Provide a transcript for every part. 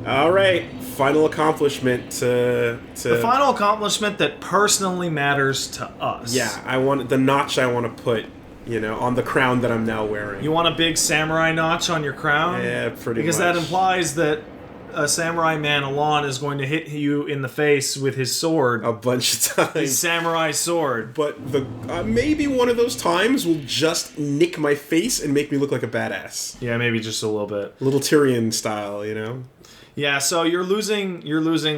All right, final accomplishment to the final accomplishment that personally matters to us. Yeah, I want the notch I want to put, on the crown that I'm now wearing. You want a big samurai notch on your crown? Yeah, pretty because much. That implies that a samurai man, Alon, is going to hit you in the face with his sword. A bunch of times. His samurai sword. But the maybe one of those times will just nick my face and make me look like a badass. Yeah, maybe just a little bit. A little Tyrion style, Yeah, so you're losing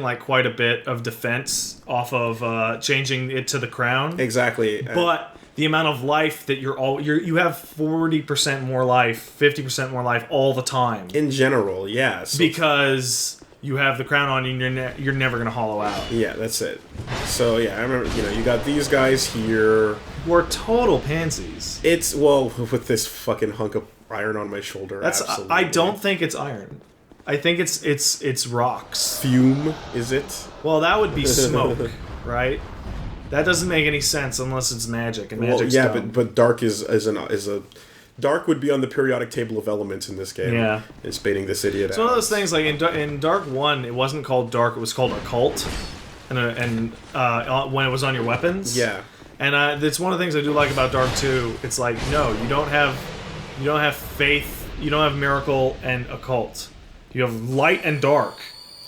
like quite a bit of defense off of changing it to the crown. Exactly. But the amount of life that you have 40% more life, 50% more life all the time. In general, yeah. So because you have the crown on you and you're never going to hollow out. Yeah, that's it. So, yeah, I remember, you got these guys here. We're total pansies. It's, with this fucking hunk of iron on my shoulder, absolutely. I don't think it's iron. I think it's rocks. Fume, is it? Well, that would be smoke, right? That doesn't make any sense unless it's magic, and magic's dumb. but dark is a dark would be on the periodic table of elements in this game. Yeah, it's baiting this idiot. It's one of those things like in Dark 1, it wasn't called dark; it was called occult, and when it was on your weapons. Yeah, and it's one of the things I do like about Dark 2. It's like no, you don't have faith, you don't have miracle and occult. You have light and dark.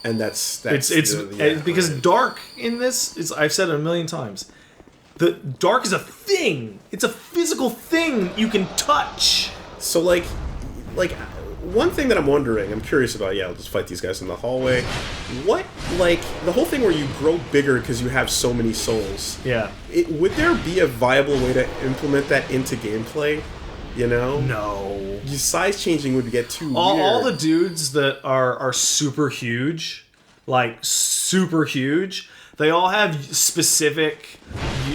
And that's because dark in this is, I've said it a million times, the dark is a thing. It's a physical thing you can touch. So like one thing that I'm curious about. Yeah, I'll just fight these guys in the hallway. What, like, the whole thing where you grow bigger because you have so many souls? Yeah. Would there be a viable way to implement that into gameplay? No. Size changing would get too weird. All the dudes that are super huge, like super huge, they all have specific,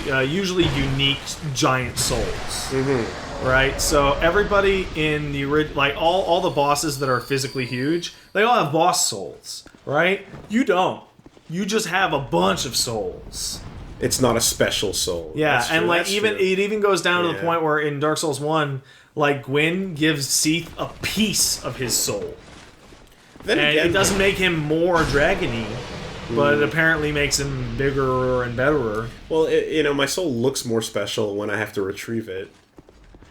usually unique giant souls. Mm-hmm. Right? So everybody in the original, like all the bosses that are physically huge, they all have boss souls. Right? You don't. You just have a bunch of souls. It's not a special soul. Yeah, and like it even goes down to the point where in Dark Souls 1, like Gwyn gives Seath a piece of his soul. Then again, it doesn't make him more dragony, but it apparently makes him bigger and betterer. Well, my soul looks more special when I have to retrieve it.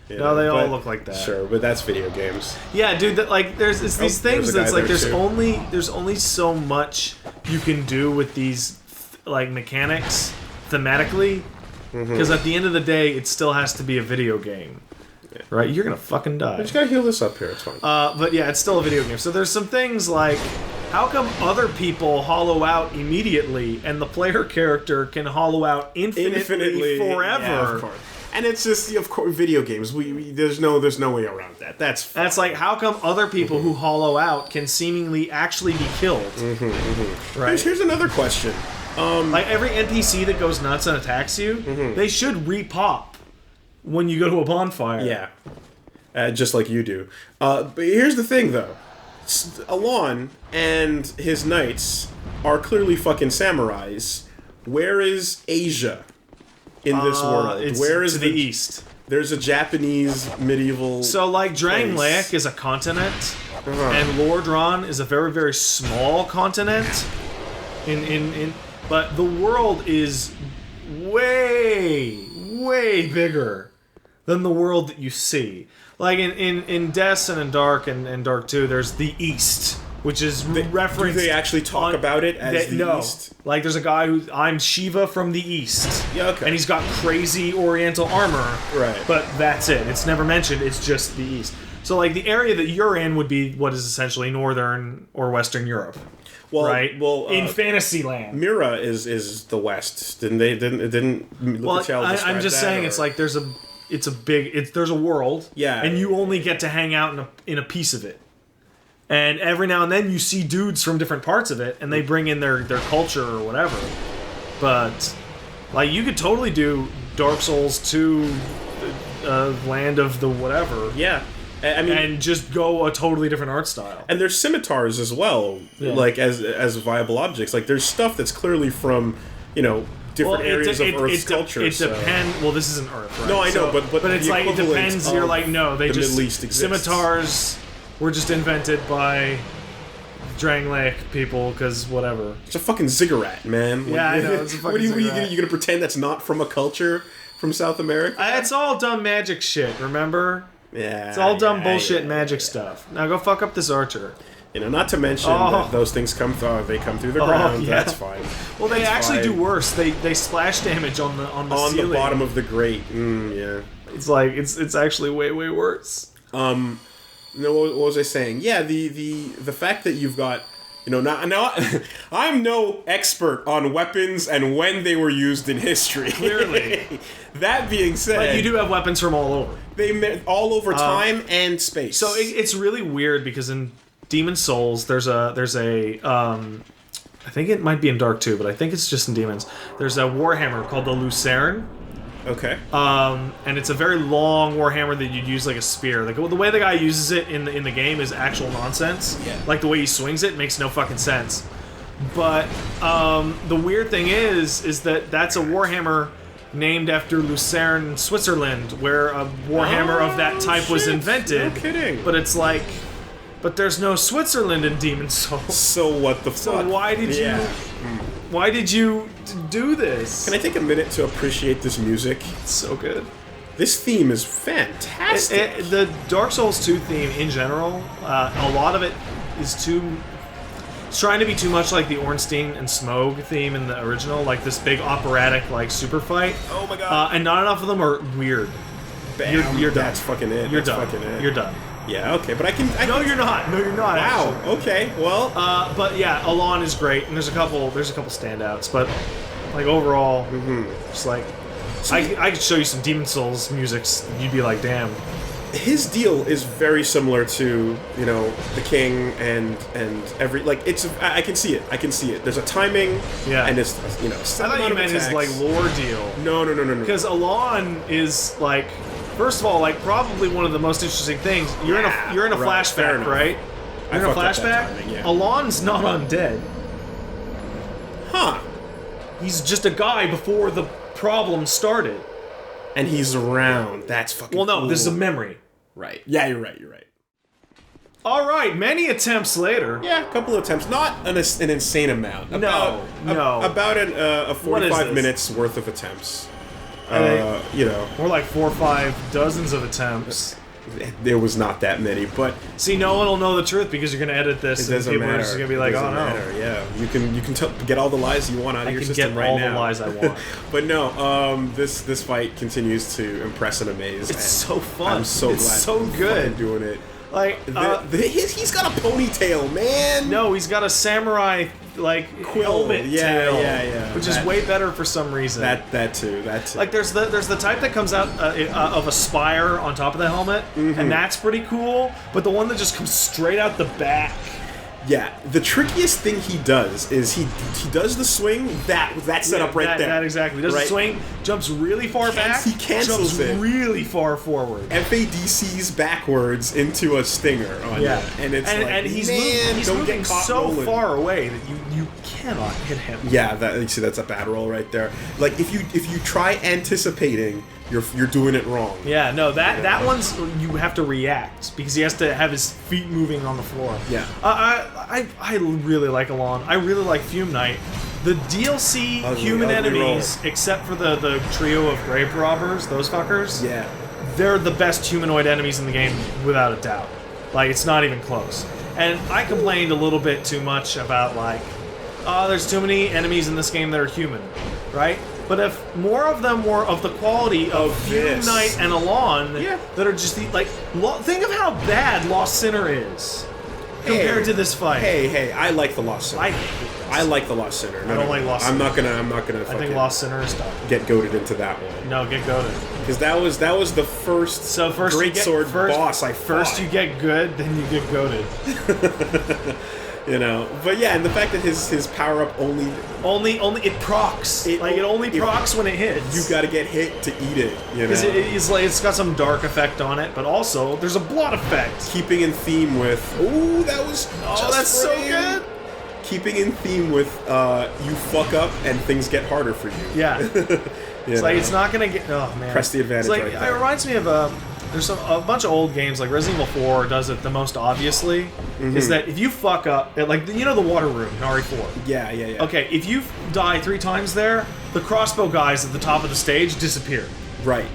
No, they all look like that. Sure, but that's video games. Yeah, dude. There's these things that's like there's only so much you can do with these like mechanics thematically, because at the end of the day, it still has to be a video game, right? You're gonna fucking die. I just gotta heal this up here. It's fine. But yeah, it's still a video game. So there's some things like, how come other people hollow out immediately, and the player character can hollow out infinitely forever? Yeah, of course. And it's just, of course, video games. There's no way around that. That's like, how come other people who hollow out can seemingly actually be killed? Right. Here's another question. Like every NPC that goes nuts and attacks you, they should re-pop when you go to a bonfire. Yeah, just like you do. But here's the thing, though. Alon and his knights are clearly fucking samurais. Where is Asia in this world? Where is to the east? There's a Japanese medieval. So, like, Drangleic is a continent, and Lordran is a very, very small continent. But the world is way, way bigger than the world that you see. Like in Des and in Dark and Dark 2, there's the East, which is referenced. Do they actually talk about it as the East? Like there's a guy I'm Shiva from the East. Yeah, okay. And he's got crazy Oriental armor. Right. But that's it. It's never mentioned. It's just the East. So like the area that you're in would be what is essentially Northern or Western Europe. Right. Well, in Fantasyland, Mira is the West. Didn't I'm just saying, it's like there's a world. Yeah. And you only get to hang out in a piece of it. And every now and then you see dudes from different parts of it, and they bring in their culture or whatever. But like you could totally do Dark Souls 2, Land of the whatever. Yeah. I mean, and just go a totally different art style. And there's scimitars as well, like as viable objects. Like there's stuff that's clearly from, different areas of Earth's culture. It depends. Well, this isn't Earth, right? No, I know, but it's like it depends. You're like, no, they just Middle East exists. scimitars were just invented by Drangleic people, because whatever. It's a fucking ziggurat, man. Yeah, I know. It's a fucking what are ziggurat. you gonna pretend that's not from a culture from South America? It's all dumb magic shit, remember? Yeah. It's all dumb bullshit magic stuff. Now go fuck up this archer. Not to mention that those things come through the ground. Yeah. That's fine. Well, they That's actually fine. do worse. They splash damage on the On ceiling. the bottom of the grate. Yeah. It's like it's actually way worse. No, what was I saying? Yeah, the fact that you've got, now I'm no expert on weapons and when they were used in history. Clearly. That being said, But you do have weapons from all over. all over time and space. So it's really weird because in Demon Souls, there's a I think it might be in Dark too, but I think it's just in Demons. There's a warhammer called the Lucerne. Okay. And it's a very long warhammer that you'd use like a spear. Like the way the guy uses it in the game is actual nonsense. Yeah. Like the way he swings it makes no fucking sense. But the weird thing is that that's a warhammer named after Lucerne, Switzerland, where a warhammer of that type was invented. No kidding. But it's like, but there's no Switzerland in Demon Souls. So what the fuck? So why did you do this? Can I take a minute to appreciate this music? It's so good. This theme is fantastic. The Dark Souls 2 theme in general, a lot of it is it's trying to be too much like the Ornstein and Smough theme in the original, like this big operatic like super fight. Oh my god. And not enough of them are weird. Bam. You're done. That's fucking it. You're That's done. fucking it. You're done. Yeah, okay, but I can... No, you're not. No, you're not. Wow, Actually. okay, well... But yeah, Alon is great, and there's a couple standouts, but like overall, just like I could show you some Demon Souls musics, and you'd be like, damn. His deal is very similar to, the King and every... Like, I can see it. I can see it. There's a timing, Yeah. and it's, I thought you meant his like lore deal. No. Because Alon is like, first of all, like probably one of the most interesting things. You're in a right, fair flashback, enough. right? You're in a fucked up that flashback. timing, yeah. Alon's not undead. Huh. He's just a guy before the problem started. And he's around. That's fucking Well, no, cool. this is a memory. Right. Yeah, you're right. All right, many attempts later. Yeah, a couple of attempts. Not an insane amount. No. About a What is 45 this? minutes worth of attempts. More like 4 or 5 dozens of attempts. There was not that many, but See, no one will know the truth because you're gonna edit this, it and doesn't people matter. are just gonna be like, It "Oh doesn't no." matter. Yeah, you can get all the lies you want out of I your can system get right all now. the lies I want. But no, this fight continues to impress and amaze. It's and so fun. I'm so It's glad so he's good. fucking doing it. Like, He's got a ponytail, man. no, he's got a samurai like helmet Yeah, tail, yeah. which is way better for some reason. That too. Like there's the type that comes out of a spire on top of the helmet, and that's pretty cool. But the one that just comes straight out the back. Yeah, the trickiest thing he does is he does the swing that set up right there. That exactly. Does Right. the swing, jumps really far back. He cancels jumps it. really far forward. FADCs backwards into a stinger on Yeah, you. And it's like, he's man, he's don't moving get caught so rolling. far away that you cannot hit him. Yeah, you see, that's a bad roll right there. Like if you try anticipating, you're doing it wrong. Yeah, no, that one's you have to react because he has to have his feet moving on the floor. Yeah. I really like Alon. I really like Fume Knight. The DLC Ugly, human ugly enemies, except for the trio of grave robbers, those fuckers. Yeah. They're the best humanoid enemies in the game without a doubt. Like it's not even close. And I complained a little bit too much about like, oh, there's too many enemies in this game that are human, right? But if more of them were of the quality of Fume this. Knight and Alon, Yeah. that are just the, like, think of how bad Lost Sinner is compared to this fight. Hey, I like the Lost Sinner. I hate this. I like the Lost Sinner. I don't like Lost I'm Sinner. not gonna I fucking think Lost Sinner is dumb. get goaded into that one. No, get goaded. Because that was the first So first you great get, sword first, boss I First fought. you get good, then you get goaded. But yeah, and the fact that his power up only Only it procs. It only procs when it hits. you got to get hit to eat it. Because it's got some dark effect on it, but also there's a blood effect. Keeping in theme with that was That's so good. Keeping in theme with you fuck up and things get harder for you. Yeah. It's like it's not gonna get. Oh man. Press the advantage It's like right there. it reminds me of there's a bunch of old games, like Resident Evil 4 does it the most obviously, is that if you fuck up, like, you know the water room in RE4? Yeah. Okay, if you die 3 times there, the crossbow guys at the top of the stage disappear. Right.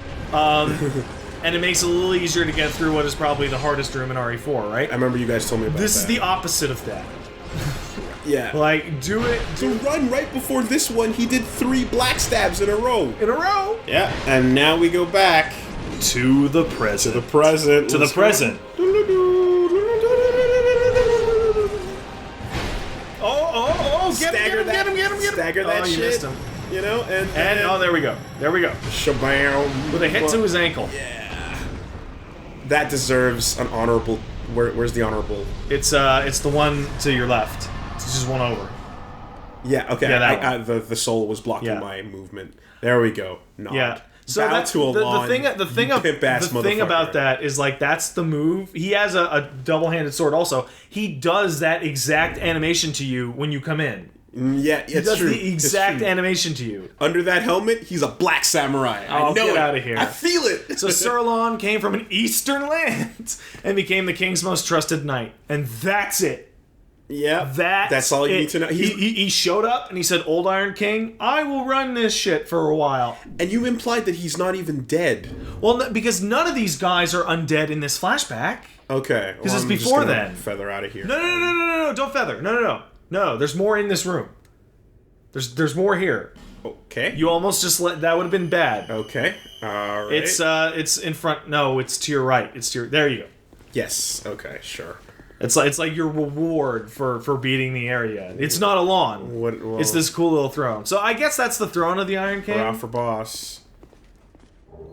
And it makes it a little easier to get through what is probably the hardest room in RE4, right? I remember you guys told me about This that. is the opposite of that. Yeah. Like, do it To run right before this one, he did 3 black stabs in a row. in a row. Yeah. And now we go back To the present. to the present. To the present. Oh, get him. Stagger that Oh, you shit. missed him. You know, and Oh, there we go. Shabam. With a hit to his ankle. Yeah. That deserves an honorable. Where's the honorable? It's the one to your left. It's just one over. Yeah. Okay. Yeah, that the soul was blocking my movement. There we go. Nod. Yeah. So Bow that's to a lawn, the thing about motherfucker. that is, like, that's the move. He has a double-handed sword also. He does that exact animation to you when you come in. Yeah, it's He does true. the exact animation to you. Under that helmet, he's a black samurai. I know get it. outta here. I feel it. So Sirlon came from an eastern land and became the king's most trusted knight. And that's it. Yeah, that's all you need to know. He showed up and he said, "Old Iron King, I will run this shit for a while." And you implied that he's not even dead. Well, because none of these guys are undead in this flashback. Okay. Because it's I'm just before gonna then. Feather out of here. No, don't feather. No, there's more in this room. There's more here. Okay. You almost just that would have been bad. Okay. All right. It's in front. No, it's to your right. There you go. Yes. Okay. Sure. It's like your reward for beating the area. It's not a lawn. Well, It's this cool little throne. So I guess that's the throne of the Iron King. We're out for boss.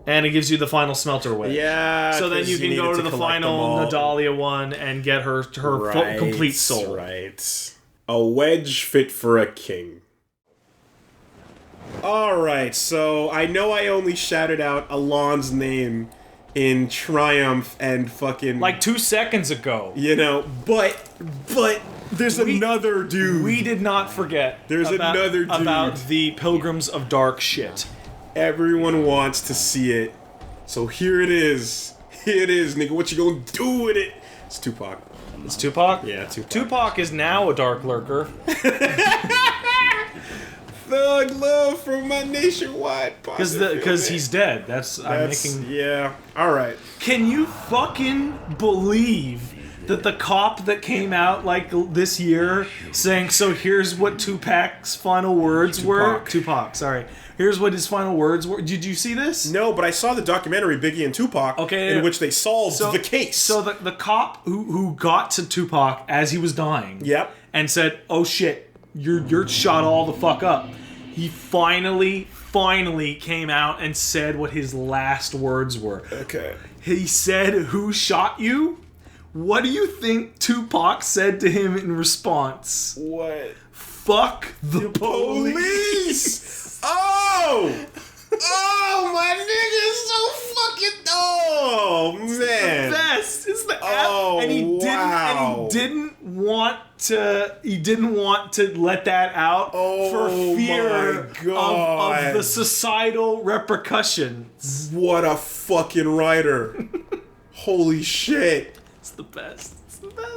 And it gives you the final smelter wedge. Yeah. So then you can go to the final Nadalia one and get her full, complete soul. Right. A wedge fit for a king. Alright, so I know I only shouted out Alon's name in triumph and fucking... Like 2 seconds ago. You know, but there's another dude. We did not forget another dude. about the Pilgrims of Dark shit. Everyone wants to see it. So here it is. Here it is, nigga. What you gonna do with it? It's Tupac. It's Tupac? Yeah, Tupac. Tupac is now a Dark Lurker. Thug love from my nationwide Because he's dead. I'm making... Yeah. Alright. Can you fucking believe that the cop that came out like this year saying, so here's what Tupac's final words were? Tupac, sorry. Here's what his final words were. Did you see this? No, but I saw the documentary Biggie and Tupac in which they solved the case. So the cop who got to Tupac as he was dying and said, oh shit, you're shot all the fuck up. He finally came out and said what his last words were. Okay. He said, who shot you? What do you think Tupac said to him in response? What? Fuck the police! Oh! Oh, my nigga is so fucking... Oh, man. It's the best. It's the Oh, and he didn't want to let that out for fear of the societal repercussions. What a fucking writer. Holy shit. It's the best.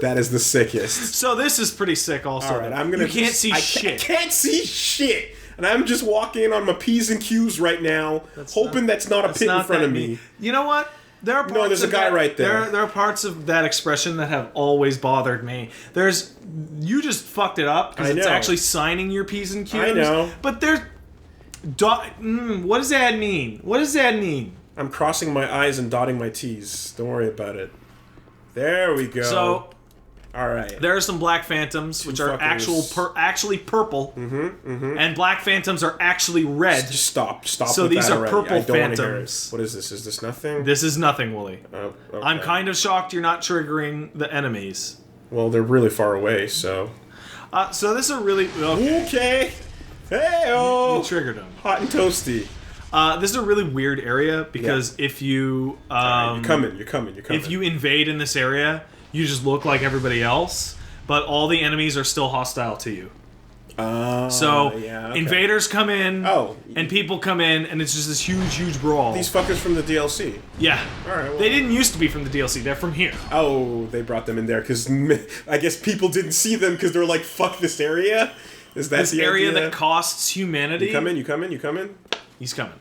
That is the sickest. So this is pretty sick also. All right, I'm gonna... You can't see shit. I can't see shit. And I'm just walking on my P's and Q's right now, hoping that's not a pit in front of me. You know what? There are parts there's a guy right there. There are parts of that expression that have always bothered me. You just fucked it up because it's actually signing your P's and Q's. I know. But what does that mean? What does that mean? I'm crossing my I's and dotting my T's. Don't worry about it. There we go. So... All right. There are some black phantoms, which are actually purple, and black phantoms are actually red. Just stop. So with these that are already. purple I don't wanna hear phantoms. it. What is this? Is this nothing? This is nothing, Wooly. Oh, okay. I'm kind of shocked you're not triggering the enemies. Well, they're really far away, so... So this is a really... Okay. Hey-oh! You triggered them. Hot and toasty. This is a really weird area, because if you... You're coming. If you invade in this area... You just look like everybody else, but all the enemies are still hostile to you. So yeah, okay. invaders come in, Oh. and people come in, and it's just this huge brawl. These fuckers from the DLC. Yeah. Alright, well. They didn't used to be from the DLC. They're from here. Oh, they brought them in there because I guess people didn't see them because they were like, fuck this area? Is that This the area idea? that costs humanity. You come in, you come in, you come in? He's coming.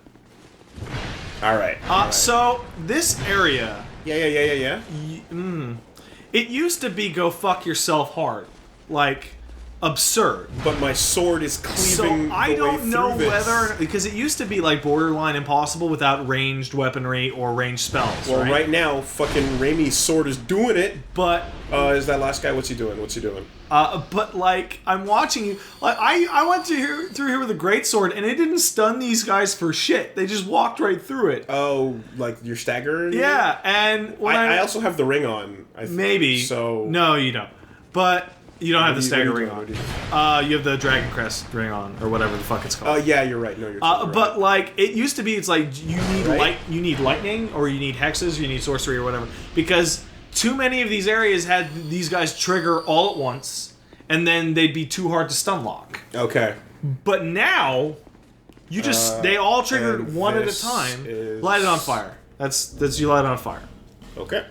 Alright. So, this area... Yeah. It used to be go fuck yourself hard. Like, absurd. But my sword is cleaving So I the way don't know through this. whether... Because it used to be like borderline impossible without ranged weaponry or ranged spells, Well, right now, fucking Raimi's sword is doing it. But... Is that last guy? What's he doing? But like, I'm watching you. Like, I went through here with a greatsword, and it didn't stun these guys for shit. They just walked right through it. Oh, like you're staggering? Yeah, and when I also have the ring on. maybe. So No, you don't. But you don't have the stagger ring What are you on. You have the Dragon Crest ring on, or whatever the fuck it's called. yeah, you're right. No, you're totally But right. like, it used to be, it's like you need Right? you need lightning, or you need hexes, or you need sorcery, or whatever, because too many of these areas had these guys trigger all at once, and then they'd be too hard to stun lock. Okay. But now, you just they all triggered and one at a this time. is- Light it on fire. That's you light it on fire. Okay.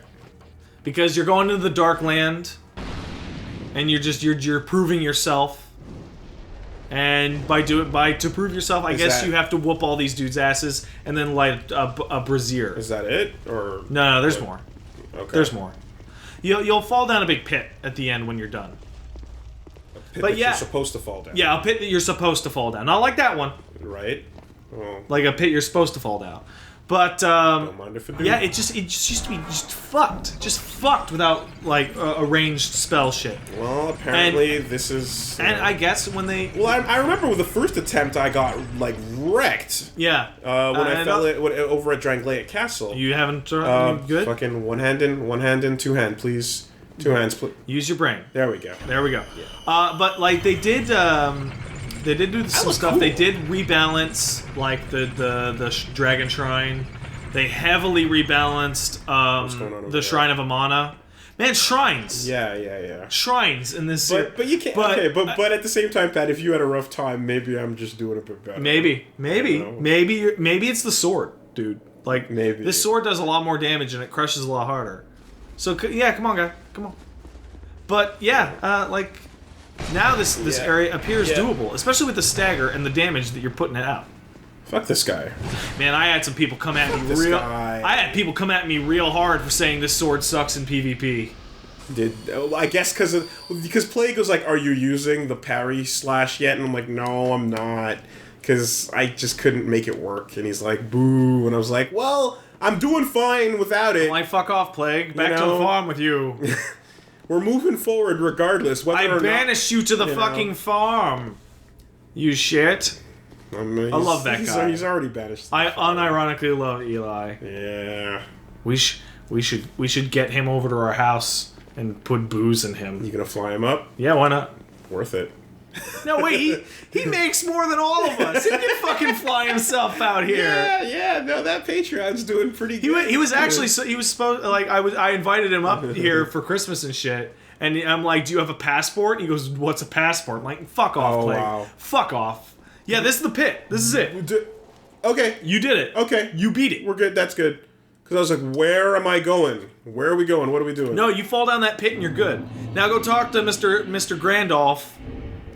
Because you're going into the dark land, and you're proving yourself. And to prove yourself, I guess that- you have to whoop all these dudes' asses and then light a brazier. Is that it? Or No, there's more. Okay. There's more. You'll fall down a big pit at the end when you're done. Pit but that yeah. you're supposed to fall down. Yeah, a pit that you're supposed to fall down. Not like that one. Right. Oh, Like a pit you're supposed to fall down. But don't mind if I do. yeah, it just used to be just fucked without like a ranged spell shit. Well, apparently this is. And I guess when they Well, I remember with the first attempt, I got like wrecked. yeah When I and fell over at Drangleic Castle. you haven't you good. Fucking one hand in, two hand, please. Two hands, please. Use your brain. There we go. There we go. But like they did do some was stuff. cool. They did rebalance like the Dragon Shrine. They heavily rebalanced going on over the there? Shrine of Amana. Man, shrines. Yeah. Shrines in this. But you can't. But- okay, but at the same time, Pat, if you had a rough time, maybe I'm just doing a bit better. Maybe know. maybe it's the sword, dude. Like Maybe. this sword does a lot more damage and it crushes a lot harder. So yeah, come on, guy, come on. But yeah, like now this Yeah. area appears Yeah. doable, especially with the stagger and the damage that you're putting it out. Fuck this guy. Man, I had some people come at me this real. guy. I had people come at me real hard for saying this sword sucks in PvP. I guess because Plague was like, "Are you using the parry slash yet?" And I'm like, "No, I'm not," because I just couldn't make it work. And he's like, "Boo!" And I was like, "Well, I'm doing fine without it. Like fuck off, Plague. Back to know? the farm with you. We're moving forward regardless. Whether I or not, banished you to the you fucking know. farm. You shit. I love that guy. He's already banished. I unironically love Eli. Yeah. We should get him over to our house and put booze in him. You gonna fly him up? Yeah, why not? Worth it. No, wait, he makes more than all of us. He can fucking fly himself out here. Yeah. No, that Patreon's doing pretty good. He was actually he was supposed like I invited him up here for Christmas and shit. And I'm like, "Do you have a passport?" And he goes, "What's a passport?" I'm like, "Fuck off, Oh, Plague. wow. Fuck off." Yeah, this is the pit. This is it. Okay. You did it. Okay. You beat it. We're good. That's good. Because I was like, where am I going? Where are we going? What are we doing? No, you fall down that pit and you're good. Now go talk to Mr. Grandolph.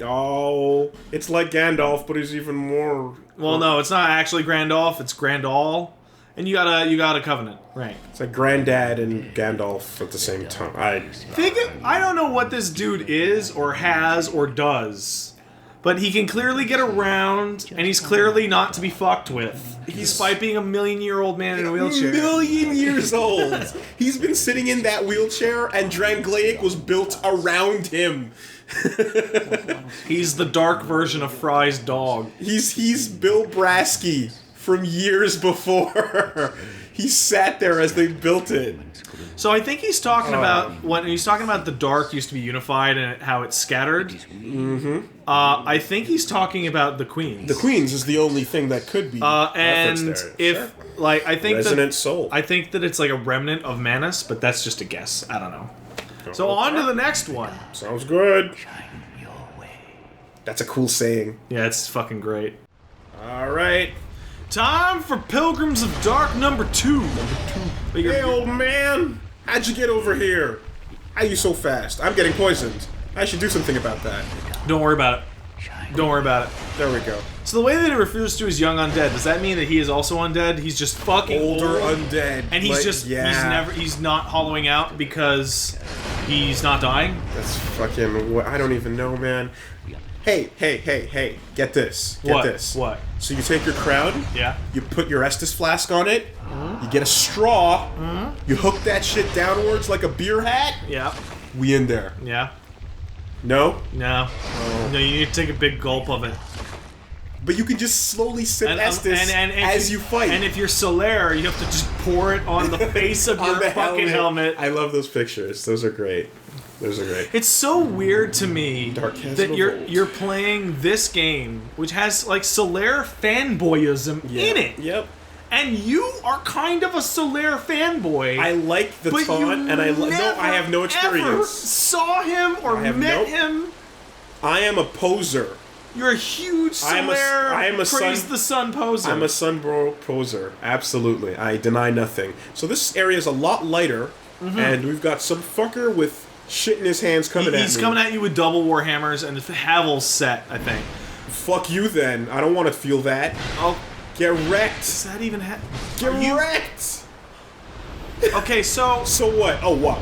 Oh, it's like Gandalf, but he's even more. Well, no, it's not actually Grandolph. It's Grandal, and you got a covenant, right? It's like Granddad and Gandalf at the same time. I don't know what this dude is or has or does, but he can clearly get around, and he's clearly not to be fucked with. Despite being a million-year-old man in a wheelchair. Million years old. He's been sitting in that wheelchair, and Drangleic was built around him. He's the dark version of Fry's dog. He's Bill Brasky from years before. He sat there as they built it. So I think he's talking about when he's talking about the dark used to be unified and how it's scattered. Mm-hmm. I think he's talking about the queens. The Queens is the only thing that could be and referenced there. if Sure. like I think Resonant Soul. I think that it's like a remnant of Manus, but that's just a guess. I don't know. So on to the next one. Sounds good. That's a cool saying. Yeah, it's fucking great. All right. Time for Pilgrims of Dark number 2. Hey, old man. How'd you get over here? How you so fast? I'm getting poisoned. I should do something about that. Don't worry about it. Don't worry about it. There we go. So the way that it refers to his young undead, does that mean that he is also undead? He's just fucking Older old, undead. and he's just he's not hollowing out because he's not dying? That's fucking I don't even know, man. Hey, get this. Get this. What? So you take your crown, Yeah. you put your Estus flask on it, you get a straw, you hook that shit downwards like a beer hat, Yeah. we in there. Yeah. No? No. Oh. No, you need to take a big gulp of it. But you can just slowly sip Estus as you fight. And if you're Solaire, you have to just pour it on the face of your fucking helmet. I love those pictures. Those are great. Those are great. It's so weird to me Chasm that of Old. you're playing this game, which has like Solaire fanboyism in it. Yep. And you are kind of a Solaire fanboy. I like the taunt, and I have no Ever experience. saw him or met him. I am a poser. You're a huge I am Solaire a praise sun- the sun poser. I'm a sunbro poser. Absolutely. I deny nothing. So this area is a lot lighter, and we've got some fucker with shit in his hands coming at me. He's coming at you with double warhammers and the Havel's set, I think. Fuck you then. I don't want to feel that. Oh, Get wrecked. does that even Get wrecked. Okay, so So what? Oh, what?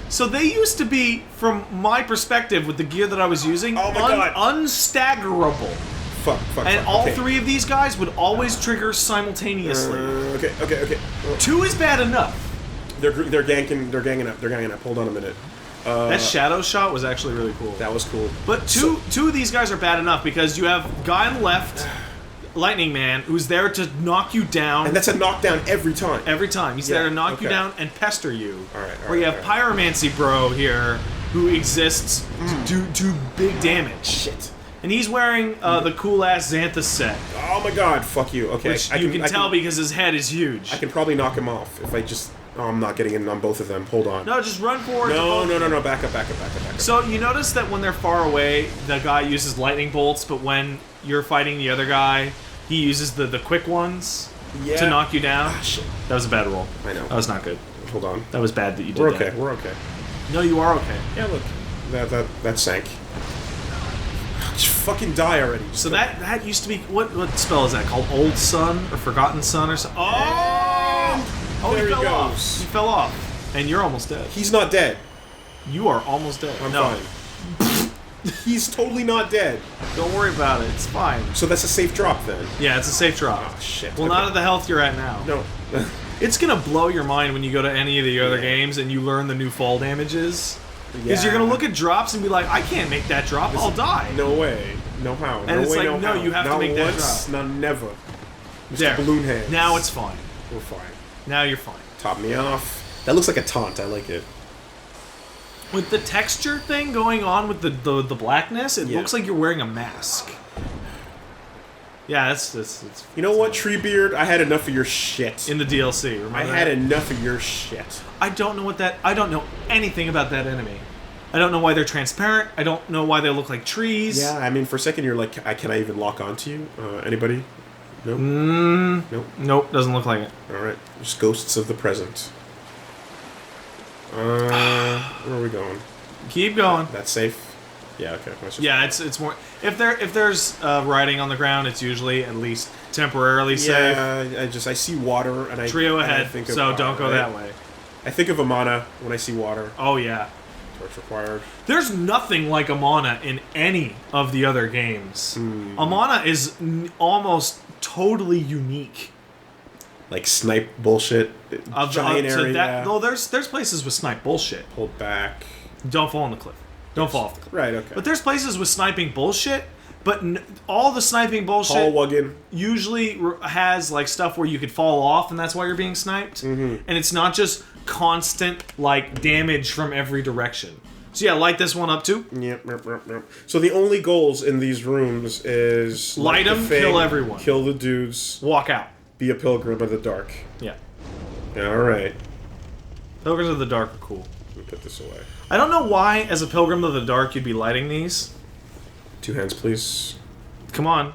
So they used to be, from my perspective, with the gear that I was using, Oh my God. unstaggerable. Fuck. And all okay. three of these guys would always trigger simultaneously. Okay. 2 is bad enough. They're ganging up. Hold on a minute. That shadow shot was actually really cool. That was cool. But two of these guys are bad enough because you have guy on the left, Lightning Man, who's there to knock you down. And that's a knockdown every time. Every time. He's there to knock you okay. down and pester you. All right, Where you have Pyromancy Bro here, who exists to do big damage. Shit. And he's wearing the cool-ass Xanthus set. Oh my god, fuck you. Okay. Which you can tell because his head is huge. I can probably knock him off if I just... Oh, I'm not getting in on both of them. Hold on. No, just run forward. No. Back up. So you notice that when they're far away, the guy uses lightning bolts, but when you're fighting the other guy, he uses the quick ones to knock you down. Ah, shit. That was a bad roll. I know. That was not good. Hold on. That was bad that you did We're that. okay. We're okay. No, you are okay. Yeah, look. That sank. Just fucking die already. So that used to be... What spell is that called? Old Sun or Forgotten Sun or something? Oh, there he he fell goes. off. He fell off. And you're almost dead. He's not dead. You are almost dead. I'm fine. He's totally not dead. Don't worry about it. It's fine. So that's a safe drop then. Yeah, it's a safe drop. Oh, shit. Well, not at the health you're at now. No. It's gonna blow your mind when you go to any of the other games and you learn the new fall damages. Because you're gonna look at drops and be like, I can't make that drop. I'll die. No way. No how. And no it's way, like, no no, how. you have to Not make that once, drop. Not never. Mr. There. Balloon Hands. Now it's fine. We're fine. Now you're fine. Top me off. That looks like a taunt. I like it. With the texture thing going on with the blackness, it Yeah. looks like you're wearing a mask. Yeah, it's You know what, Treebeard? I had enough of your shit. in the DLC. Remember I that? had enough of your shit. I don't know anything about that enemy. I don't know why they're transparent. I don't know why they look like trees. Yeah, I mean, for a second you're like, can I even lock onto you? Anybody? No? Nope. Nope, doesn't look like it. Alright, just ghosts of the present. Where are we going? Keep going. That's safe? Yeah, okay. Let's just- Yeah, it's more. If there's writing on the ground, it's usually at least temporarily safe. Yeah, I see water and I Trio and I ahead, think of, so don't go right? that way. I think of Amana when I see water. Oh yeah. Torch required. There's nothing like Amana in any of the other games. Amana is almost totally unique. Like snipe bullshit. Giant area. No, there's places with snipe bullshit. Hold back. Don't fall on the cliff. Don't fall off the cliff. Right, okay. But there's places with sniping bullshit, but all the sniping bullshit Paul Wuggan. usually has like stuff where you could fall off and that's why you're being sniped. And it's not just constant like damage from every direction. So yeah, light this one up too. Yep. So the only goals in these rooms is Light the 'em, thing, kill everyone. Kill the dudes, Walk out. be a pilgrim of the dark. Yeah. Alright. Pilgrims of the Dark are cool. Let me put this away. I don't know why, as a Pilgrim of the Dark, you'd be lighting these. 2 hands, please. Come on.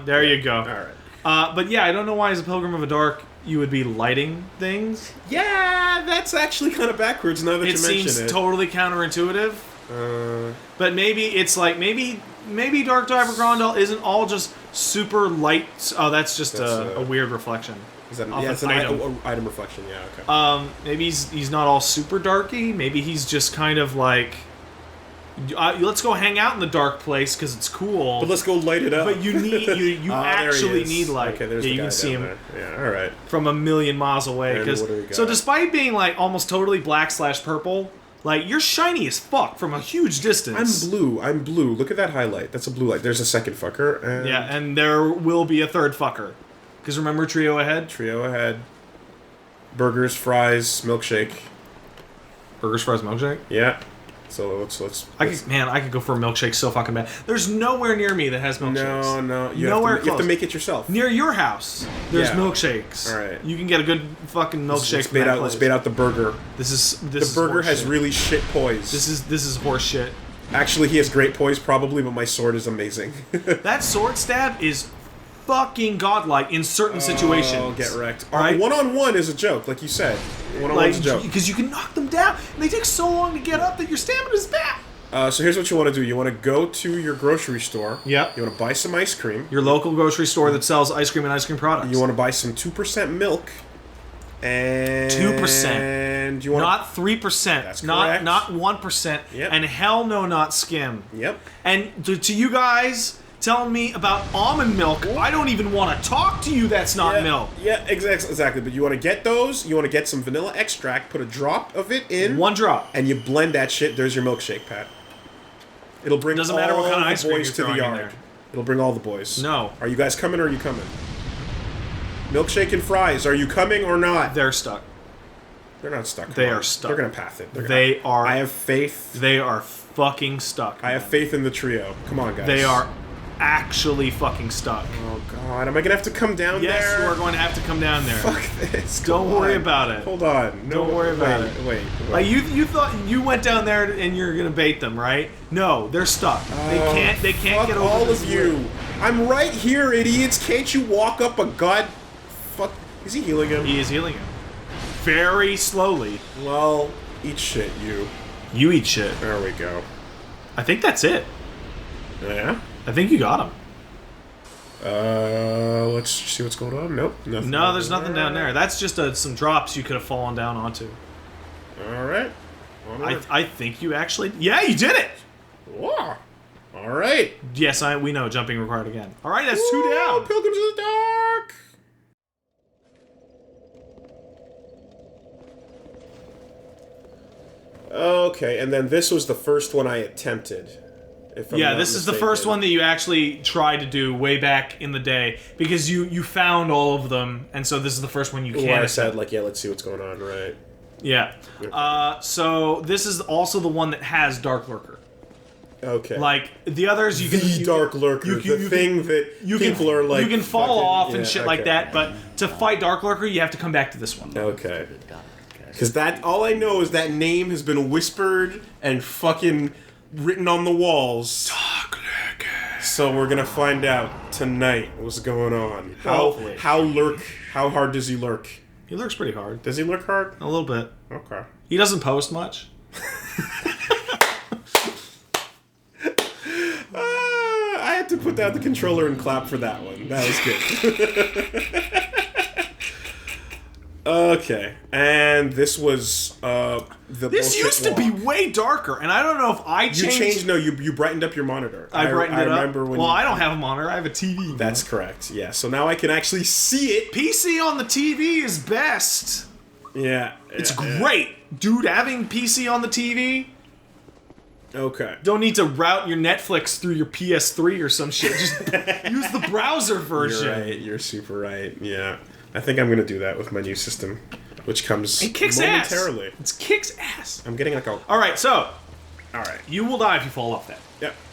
There you go. All right. But yeah, I don't know why as a Pilgrim of the Dark you would be lighting things. Yeah, that's actually kind of backwards now that you mention it. It seems totally counterintuitive. But maybe it's like maybe Dark Diver Grondal isn't all just super light. Oh, that's just a weird reflection. Is that it's an item reflection? Yeah. Okay. Maybe he's not all super darky. Maybe he's just kind of like. Let's go hang out in the dark place because it's cool. But let's go light it up. But you actually need light. Okay, there's you the guy can see him. There. Yeah, all right. From a million miles away. So despite being like almost totally black/purple, like you're shiny as fuck from a huge distance. I'm blue. Look at that highlight. That's a blue light. There's a second fucker. And yeah, and there will be a third fucker. Because remember Trio Ahead? Trio Ahead. Burgers, fries, milkshake. Burgers, fries, milkshake? Yeah. So let's I could go for a milkshake so fucking bad. There's nowhere near me that has milkshakes. No. You have to make it yourself. Near your house, there's milkshakes. All right. You can get a good fucking milkshake from that place. Let's bait out the burger. The burger has really shit poise. This is horse shit. Actually, he has great poise probably, but my sword is amazing. That sword stab is fucking godlike in certain situations. Oh, get wrecked. Right? One-on-one is a joke, like you said. One-on-one's a joke. Because you can knock them down, and they take so long to get up that your stamina's back. So here's what you want to do. You want to go to your grocery store. Yep. You want to buy some ice cream. Your local grocery store that sells ice cream and ice cream products. You want to buy some 2% milk. And 2%. And you want not 3%. That's correct. Not 1%. Yep. And hell no, not skim. Yep. And to you guys telling me about almond milk, I don't even want to talk to you. That's not milk. Yeah, exactly. But you want to get those. You want to get some vanilla extract. Put a drop of it in. 1 drop. And you blend that shit. There's your milkshake, Pat. It'll bring Doesn't matter what kind of ice cream boys to the yard. It'll bring all the boys. No. Are you guys coming or are you coming? Milkshake and fries. Are you coming or not? They're stuck. They're not stuck. They are stuck. They're gonna path it. They are. I have faith. They are fucking stuck. I have faith in the trio. Come on, guys. They are actually fucking stuck. Oh god, am I gonna have to come down there? Yes, you are going to have to come down there. Fuck this. Don't worry about it. Hold on. Don't worry about it. Wait. Like you thought you went down there and you're gonna bait them, right? No, they're stuck. They can't get over all this of you. lip. I'm right here, idiots. Can't you walk up a god? Fuck. Is he healing him? He is healing him. Very slowly. Well, eat shit, you. You eat shit. There we go. I think that's it. Yeah? I think you got him. Let's see what's going on. Nope. Nothing. No, there's nothing down there. That's just some drops you could have fallen down onto. Alright. I think you actually... Yeah, you did it! Wow. Alright. Yes, we know. Jumping required again. Alright, that's 2 down. Pilgrims of the Dark! Okay, and then this was the first one I attempted. This is the first one that you actually tried to do way back in the day because you found all of them, and so this is the first one you can. I said let's see what's going on, right? Yeah. So this is also the one that has Dark Lurker. Okay. Like the others, Dark Lurker, the thing that people are like. You can fall off and shit like that, but to fight Dark Lurker, you have to come back to this one. Okay. Because all I know is that name has been whispered and fucking written on the walls. Dark Lurker. So we're gonna find out tonight what's going on. Hopefully. How hard does he lurk? He lurks pretty hard. Does he lurk hard? A little bit. Okay. He doesn't post much. I had to put down the controller and clap for that one. That was good. Okay, and this was This used to be way darker, and I don't know if I changed. You changed. No, you brightened up your monitor. I brightened it up. I remember when. Well, I don't have a monitor. I have a TV. That's correct. Yeah. So now I can actually see it. PC on the TV is best. Yeah. It's great, dude. Having PC on the TV. Okay. Don't need to route your Netflix through your PS3 or some shit. Just use the browser version. You're right. You're super right. Yeah. I think I'm gonna do that with my new system, which comes momentarily. It kicks ass. I'm getting like a. All right, so. All right. You will die if you fall off that.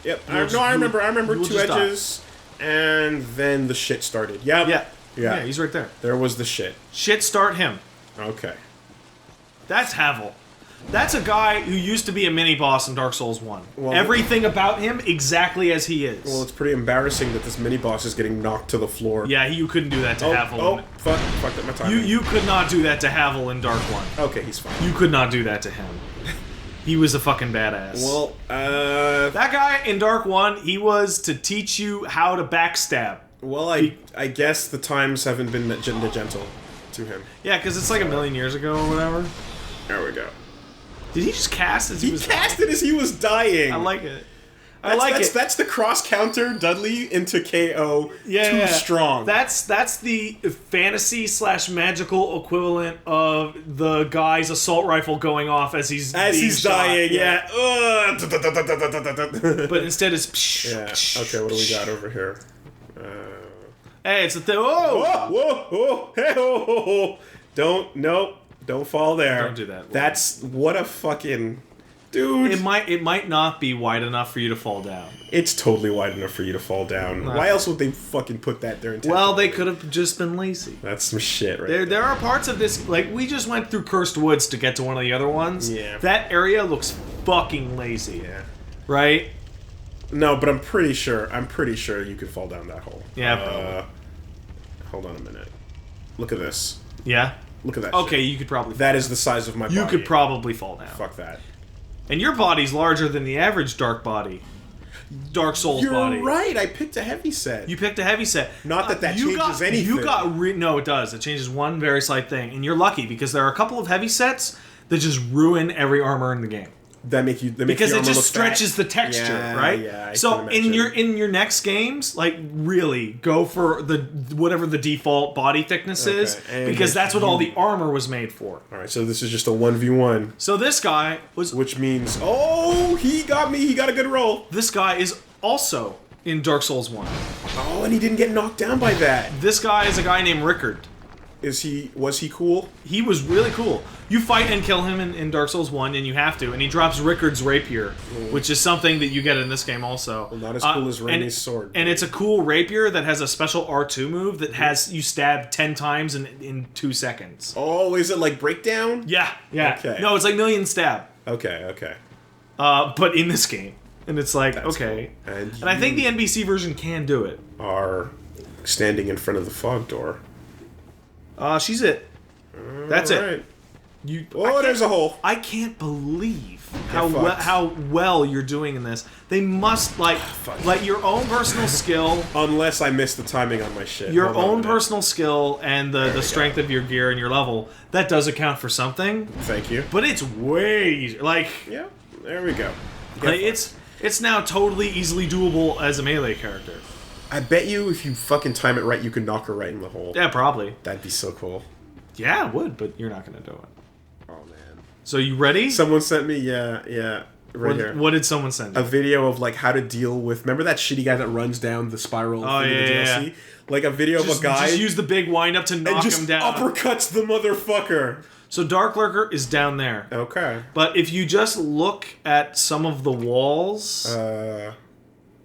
Yep. I remember 2 edges, and then the shit started. Yep. Yeah. He's right there. There was the shit. Shit, start him. Okay. That's Havel. That's a guy who used to be a mini boss in Dark Souls 1. Well, Everything about him exactly as he is. Well, it's pretty embarrassing that this mini boss is getting knocked to the floor. Yeah, you couldn't do that to Havel. Oh, fucked up my timing. You could not do that to Havel in Dark 1. Okay, he's fine. You could not do that to him. He was a fucking badass. Well, that guy in Dark 1, he was to teach you how to backstab. Well, I guess the times haven't been that gentle to him. Yeah, because it's like a million years ago or whatever. There we go. Did he just cast as he was cast it as he was dying. I like it. That's the cross counter Dudley into KO. Yeah, strong. That's the fantasy / magical equivalent of the guy's assault rifle going off as he's dying. Yeah. Yeah. But instead it's yeah. Okay, what do we got over here? Hey, it's a thing. Whoa! Hey, ho! Don't fall there. Don't do that. That's what a fucking dude. It might not be wide enough for you to fall down. It's totally wide enough for you to fall down. Why else would they fucking put that there? Well, they could have just been lazy. That's some shit, right there. There are parts of this, like we just went through Cursed Woods to get to one of the other ones. Yeah. That area looks fucking lazy. Yeah. Right? No, but I'm pretty sure you could fall down that hole. Yeah. Hold on a minute. Look at this. Yeah. Look at that. Okay, shit. you could probably. That is the size of my body. You could probably fall down. Fuck that. And your body's larger than the average Dark Dark Souls body. You're right. I picked a heavy set. You picked a heavy set. Not that changes anything. No, it does. It changes one very slight thing, and you're lucky because there are a couple of heavy sets that just ruin every armor in the game. That make you because it just stretches the texture, right? Yeah. So in your next games, like really go for the whatever the default body thickness is, because that's what all the armor was made for. All right, so this is just a 1v1. So this guy was, which means he got me. He got a good roll. This guy is also in Dark Souls 1. Oh, and he didn't get knocked down by that. This guy is a guy named Rickard. Was he cool? He was really cool. You fight and kill him in Dark Souls 1, and you have to. And he drops Rickard's rapier, which is something that you get in this game also. Well, not as cool as Rainey's sword. And it's a cool rapier that has a special R2 move that has you stab 10 times in 2 seconds. Oh, is it like breakdown? Yeah. Okay. No, it's like million stab. Okay. But in this game. And it's like, that's okay. Cool. And I think the NBC version can do it. Are standing in front of the fog door. She's it. That's it. There's a hole. I can't believe how well you're doing in this. They must like your own personal skill. Unless I miss the timing on my shit. Your own personal skill and the strength of your gear and your level, that does account for something. Thank you. But it's way easier. Yeah, there we go. It's now totally easily doable as a melee character. I bet you if you fucking time it right, you can knock her right in the hole. Yeah, probably. That'd be so cool. Yeah, it would, but you're not going to do it. Oh, man. So you ready? Someone sent me, here. What did someone send you? A video of, like, how to deal with... Remember that shitty guy that runs down the spiral thing in the DLC? Yeah. Like, a video of a guy... Just use the big wind-up to knock him down. And just uppercuts the motherfucker. So Dark Lurker is down there. Okay. But if you just look at some of the walls...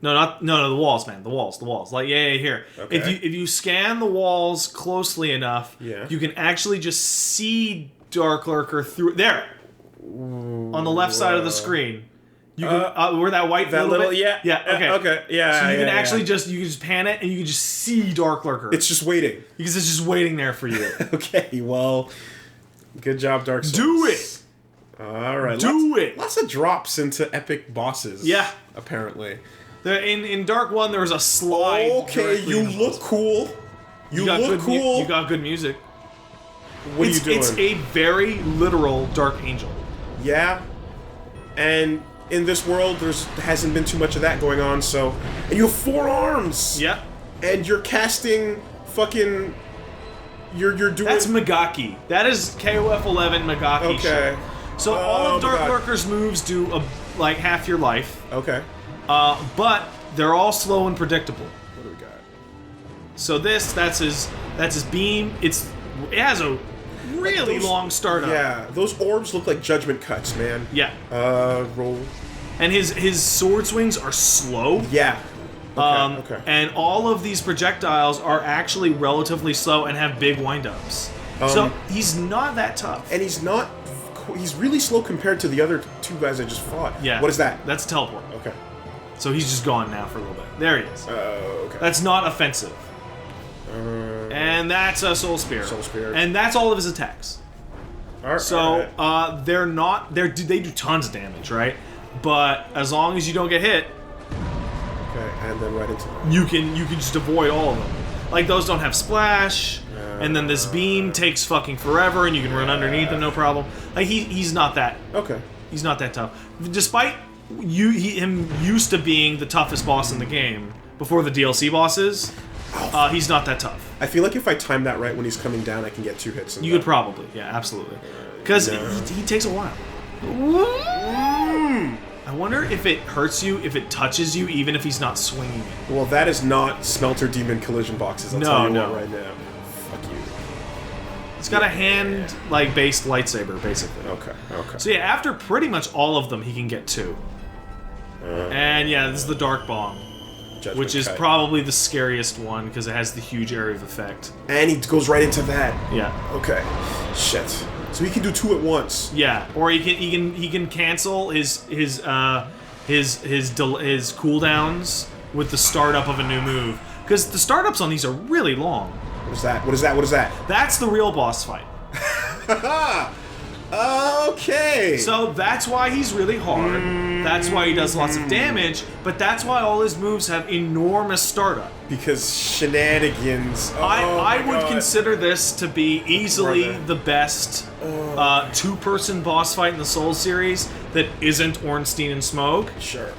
No, the walls, man. The walls. Like, here. Okay. If you scan the walls closely enough, you can actually just see Dark Lurker through there. On the left side of the screen. You can where that white little bit? Okay. Yeah. So you can actually just pan it and you can just see Dark Lurker. It's just waiting. Because it's just waiting there for you. Okay, well, good job, Dark Souls. Do it. All right. Do it. Lots of drops into epic bosses. Yeah. Apparently. In Dark 1, there was a slide. Okay, you look cool. You look cool. You got good music. What are you doing? It's a very literal Dark Angel. Yeah. And in this world, hasn't been too much of that going on, so... And you have 4 arms! Yeah. And you're casting fucking... You're doing... That's Megaki. That is KOF 11 Megaki. Okay. Shit. So all of Dark Lurker's moves do like half your life. Okay. But they're all slow and predictable. What do we got? So that's his beam. It has a really long startup. Yeah, those orbs look like judgment cuts, man. Yeah. Roll. And his sword swings are slow. Yeah. Okay. And all of these projectiles are actually relatively slow and have big windups. So he's not that tough. And he's not he's really slow compared to the other two guys I just fought. Yeah. What is that? That's a teleport. Okay. So he's just gone now for a little bit. There he is. Okay. That's not offensive. And that's a Soul Spear. Soul Spear. And that's all of his attacks. Alright. So they're not. They do tons of damage, right? But as long as you don't get hit, okay, and then right into that. you can just avoid all of them. Like those don't have splash, and then this beam takes fucking forever, and you can run underneath them no problem. Like he's not that. Okay. He's not that tough, despite him used to being the toughest boss in the game before the DLC bosses. He's not that tough. I feel like if I time that right when he's coming down, I can get 2 hits. You could probably, yeah, absolutely, because he takes a while. I wonder if it hurts you if it touches you, even if he's not swinging it. Well, that is not Smelter Demon collision boxes. I'll tell you what right now. Fuck you. It's got a hand like based lightsaber, basically. Okay. So yeah, after pretty much all of them, he can get 2. And yeah, this is the Dark Bomb, Judgment which is Cut. probably the scariest one because it has the huge area of effect. And he goes right into that. Yeah. Okay. Shit. So he can do 2 at once. Yeah, or he can cancel his cooldowns with the startup of a new move, because the startups on these are really long. What is that? What is that? What is that? That's the real boss fight. Okay. So that's why he's really hard. That's why he does lots of damage, but that's why all his moves have enormous startup. Because shenanigans. I would consider this to be easily Brother. the best two-person boss fight in the Souls series that isn't Ornstein and Smoke. Sure.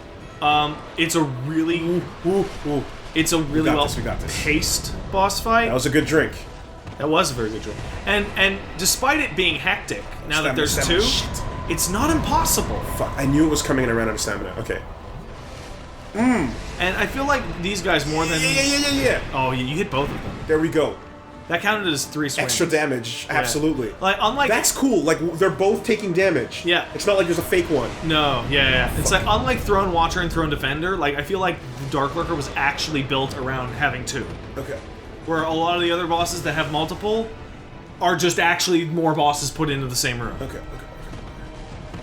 It's a really it's a really well we got this. paced boss fight. That was a good drink. That was a very good drink. And despite it being hectic, now that there's Stamina. 2, Shit. it's not impossible. Fuck. I knew it was coming and I ran out of stamina. Okay. And I feel like these guys more than Yeah. Oh, you hit both of them. There we go. That counted as 3 swings. Extra damage. Absolutely. Like unlike That's cool. Like, they're both taking damage. Yeah. It's not like there's a fake one. No, yeah. It's like unlike Throne Watcher and Throne Defender, like I feel like the Dark Lurker was actually built around having 2. Okay. Where a lot of the other bosses that have multiple are just actually more bosses put into the same room. Okay.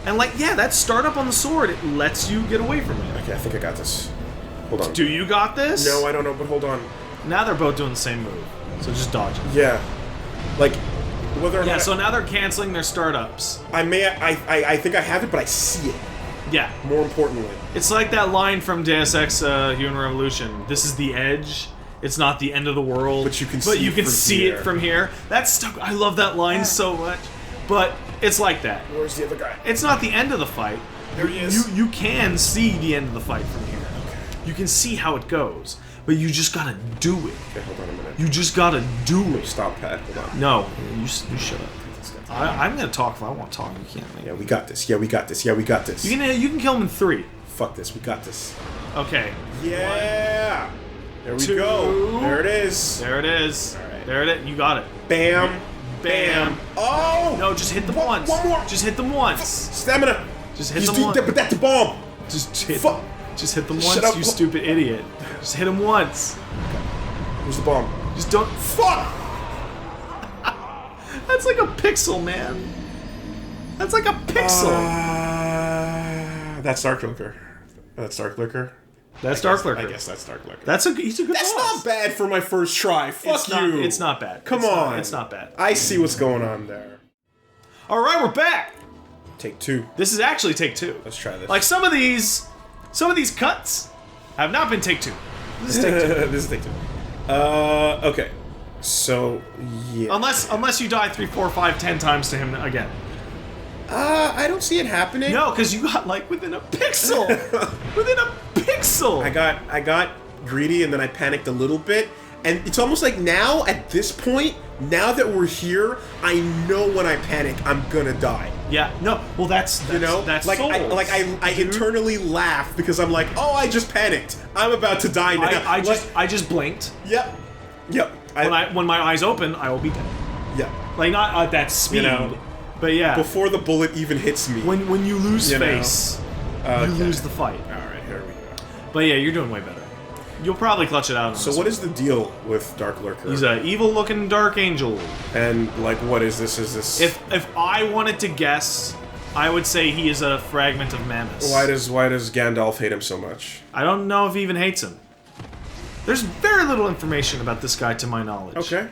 And like, yeah, that startup on the sword, it lets you get away from it. Okay, I think I got this. Hold on. Do you got this? No, I don't know, but hold on. Now they're both doing the same move. So just dodge it. Yeah. Like, whether or Yeah, not... so now they're canceling their startups. I think I have it, but I see it. Yeah. More importantly. It's like that line from Deus Ex Human Revolution. This is the edge. It's not the end of the world. But you can see it from here. That's stuck. I love that line so much. But it's like that. Where's the other guy? It's not the end of the fight. There he is. You can see the end of the fight from here. Okay. You can see how it goes. But you just gotta do it. Okay, hold on a minute. You just gotta do it. Stop, Pat. Hold on. No, you shut up. I'm gonna talk if I want to talk. You can't. Man. Yeah, we got this. Yeah, we got this. Yeah, we got this. You can kill him in 3. Fuck this. We got this. Okay. Yeah. There we 2. go. There it is. There it is. All right. There it is. You got it. Bam. Bam. Oh! No, just hit them once. One more. Just hit them once. Stamina. Just hit them once. But that's a bomb. Just hit. Fuck. Just hit them Shut once, up. you stupid idiot. Just hit them once. Where's the bomb? Just don't. Fuck! That's like a pixel, man. That's like a pixel. That's Dark Lurker. That's Dark Lurker. That's Dark Lurker. I guess that's Dark Lurker. He's a good That's boss. not bad for my first try. Fuck you. It's not bad. Come It's not- on. it's not bad. I see what's going on there. All right, we're back. Take 2. This is actually take 2. Let's try this. Like some of these cuts have not been take 2. This is take 2. This is take 2. Okay. So, yeah. Unless you die 3, 4, 5, 10 times to him again. I don't see it happening. No, because you got like within a pixel. Within a pixel. I got greedy and then I panicked a little bit. And it's almost like now, at this point, now that we're here, I know when I panic, I'm gonna die. Yeah. No. Well, that's You know? that's like Souls. I internally laugh because I'm like, oh, I just panicked. I'm about to die now. I just blinked. Yep. When my eyes open, I will be dead. Yeah. Like not at that speed, know, but yeah. Before the bullet even hits me. When you lose You know. face, Okay. you lose the fight. All right, here we go. But yeah, you're doing way better. You'll probably clutch it out. So what is the deal with Dark Lurker? He's an evil-looking dark angel. And, like, what is this? Is this... If I wanted to guess, I would say he is a fragment of Manus. Why does Gandalf hate him so much? I don't know if he even hates him. There's very little information about this guy to my knowledge. Okay.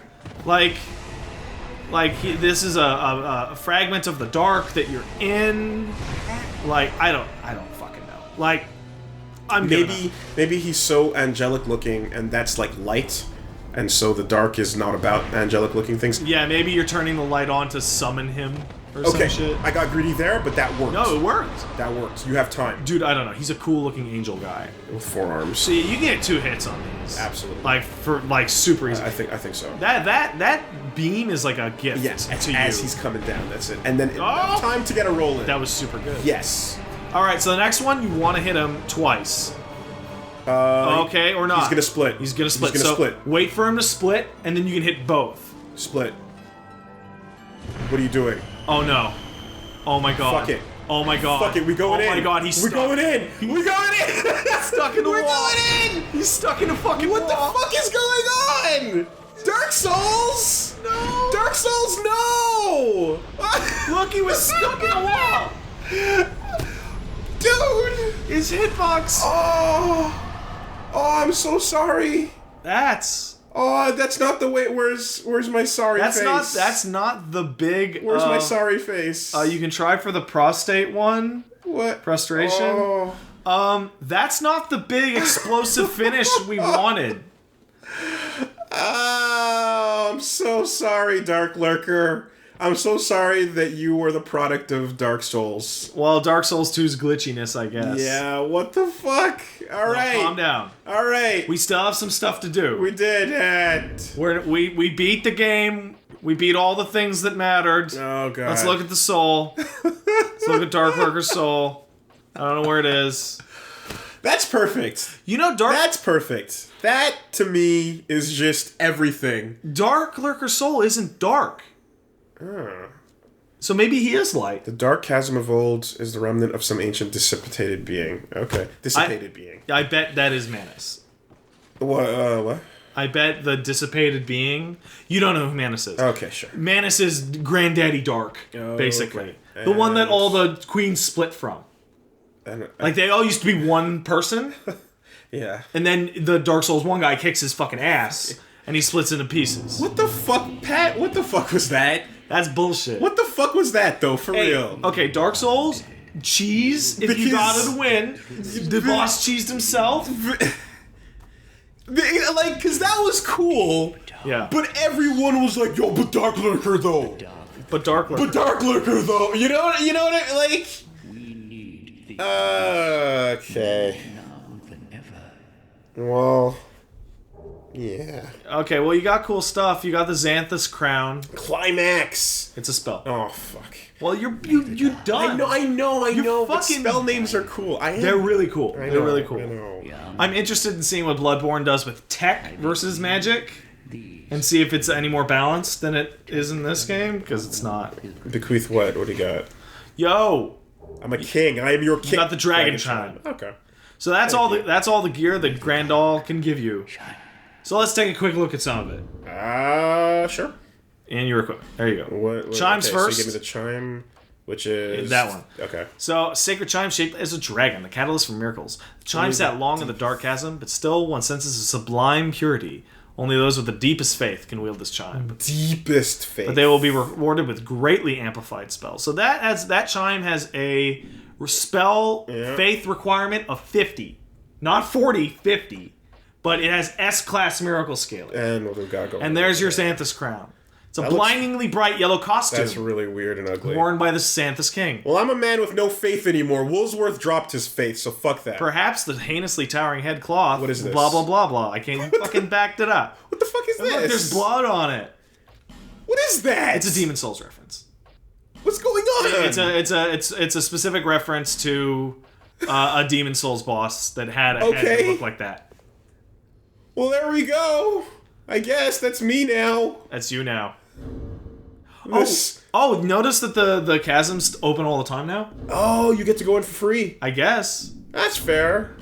This is a fragment of the dark that you're in. Like, I don't fucking know. Like, Maybe he's so angelic looking, and that's like light, and so the dark is not about angelic looking things. Yeah, maybe you're turning the light on to summon him or some shit. I got greedy there, but that worked. No, it worked. That worked. You have time. Dude, I don't know. He's a cool looking angel guy. With 4 arms. See, you can get 2 hits on these. Absolutely. Like super easy. I think so. That beam is like a gift. Yes, to as you. He's coming down, that's it. And then time to get a roll in. That was super good. Yes. Alright, so the next one, you want to hit him twice. Okay, or not. He's gonna split. He's gonna split. He's gonna split. Wait for him to split, and then you can hit both. Split. What are you doing? Oh no. Oh my god. Fuck it. Oh my god. Fuck it, we going in. Oh my god, he's We're stuck. going in. We're going in. Stuck in the We're wall. going in. He's stuck in a fucking What wall. the fuck is going on? Dark Souls? No. Dark Souls, no! Look, he was stuck in a wall. Dude! His hitbox. Oh, I'm so sorry. That's That's not the way. Where's my sorry face? That's not the big. Where's my sorry face? You can try for the prostate one. What? Frustration. Oh. That's not the big explosive finish we wanted. Oh, I'm so sorry, Dark Lurker. I'm so sorry that you were the product of Dark Souls. Well, Dark Souls 2's glitchiness, I guess. Yeah, what the fuck? Alright. Calm down. Alright. We still have some stuff to do. We did it. We beat the game. We beat all the things that mattered. Oh, God. Let's look at the soul. Let's look at Dark Lurker's soul. I don't know where it is. That's perfect. You know, That's perfect. That, to me, is just everything. Dark Lurker's soul isn't dark. So maybe he is light. The dark chasm of old is the remnant of some ancient dissipated being. Okay. Dissipated being. I bet that is Manus. What? I bet the dissipated being... You don't know who Manus is. Okay, sure. Manus is Granddaddy Dark, basically. Okay. The one that all the queens split from. Like, they all used to be one person. Yeah. And then the Dark Souls 1 guy kicks his fucking ass. And he splits into pieces. What the fuck, Pat? What the fuck was that? That's bullshit. What the fuck was that, though, for real? Okay, Dark Souls, cheese, if you gotta win. The boss cheesed himself. Because that was cool. Yeah. But everyone was like, yo, but Dark Lurker, though. But Dark Lurker. But Dark Lurker, though. You know what I like? Okay. Well... Yeah. Okay, well, you got cool stuff. You got the Xanthus crown. Climax. It's a spell. Oh fuck. Well, you're done. I know. But fucking- spell names are cool. They're really cool. They're really cool. I know. I'm interested in seeing what Bloodborne does with tech versus magic, and see if it's any more balanced than it is in this game, because it's not. Bequeath what? What do you got? Yo, I'm a king. I am your king. you got the dragon chime. Okay. So that's all the gear that Grandal can give you. So let's take a quick look at some of it. Sure. And your equipment. There you go. What, Chimes okay, first. So you give me the chime, which is... That one. Okay. So, sacred chime shaped as a dragon, the catalyst for miracles. The chime sat long in the dark chasm, but still one senses a sublime purity. Only those with the deepest faith can wield this chime. Deepest faith. But they will be rewarded with greatly amplified spells. So that chime has a spell faith requirement of 50. Not 40, 50. But it has S-class miracle scaling. And what do we got going? And there's your Xanthus crown. It's a That blindingly bright yellow costume. That's really weird and ugly. Worn by the Xanthus King. Well, I'm a man with no faith anymore. Woolsworth dropped his faith, so fuck that. Perhaps the heinously towering head cloth. What is this? Blah, blah, blah, blah. I can't fucking backed it up. What the fuck is And this? look, there's blood on it. What is that? It's a Demon Souls reference. What's going on? It's a specific reference to a Demon Souls boss that had a head that looked like that. Well, there we go. I guess that's me now. That's you now. This... Oh, notice that the chasms open all the time now? Oh, you get to go in for free. I guess. That's fair.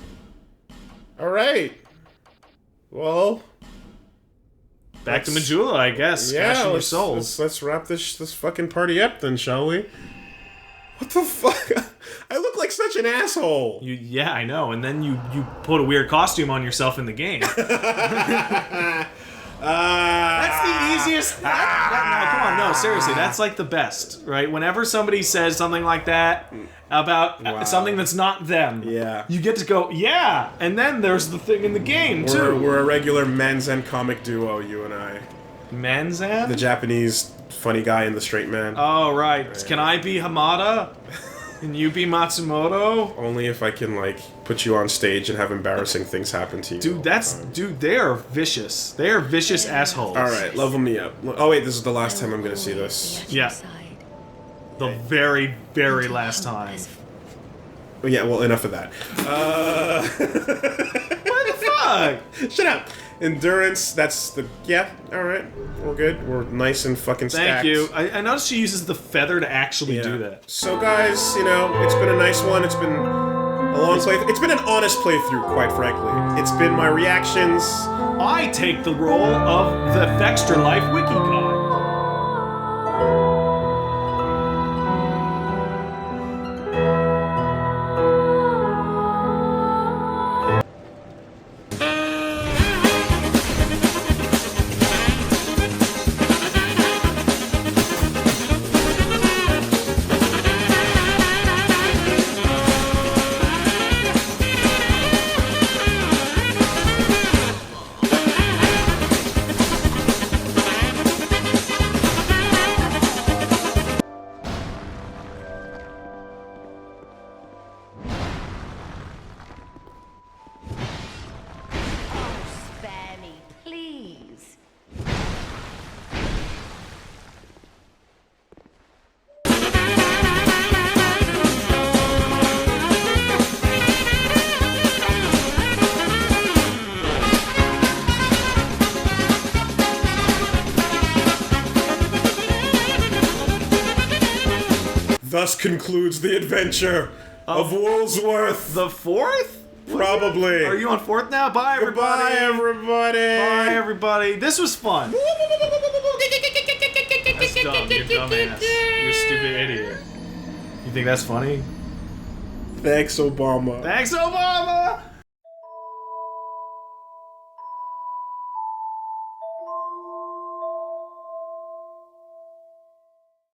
All right. Well, back to Majula, I guess. Yeah, Cashing your souls. let's wrap this fucking party up then, shall we? What the fuck? I look like such an asshole. Yeah, I know. And then you put a weird costume on yourself in the game. That's the easiest. No, come on, no, seriously, that's like the best, right? Whenever somebody says something like that about something that's not them, Yeah. you get to go, yeah, and then there's the thing in the game too. We're a regular Manzan comic duo, you and I. Manzan? The Japanese funny guy and the straight man. Oh, right. Can I be Hamada? And you be Matsumoto? Only if I can, like, put you on stage and have embarrassing things happen to you. Dude, they are vicious. They are vicious assholes. Alright, level me up. Oh wait, this is the last time I'm gonna see this. Yeah. The very, very last time. Oh, yeah, well, enough of that. What the fuck? Shut up! Endurance, that's the... Yeah, alright. We're good. We're nice and fucking stacked. Thank you. I noticed she uses the feather to actually Yeah. do that. So guys, you know, it's been a nice one. It's been a long playthrough. It's been an honest playthrough, quite frankly. It's been my reactions. I take the role of the Fextra Life Wiki God. Spare me, please. Thus concludes the adventure of Woolsworth. The fourth? Probably. Are you on fourth now? Bye, everybody. Bye, everybody. Bye, everybody. This was fun. That's dumb. You're dumbass. You're a stupid idiot. You think that's funny? Thanks, Obama. Thanks, Obama!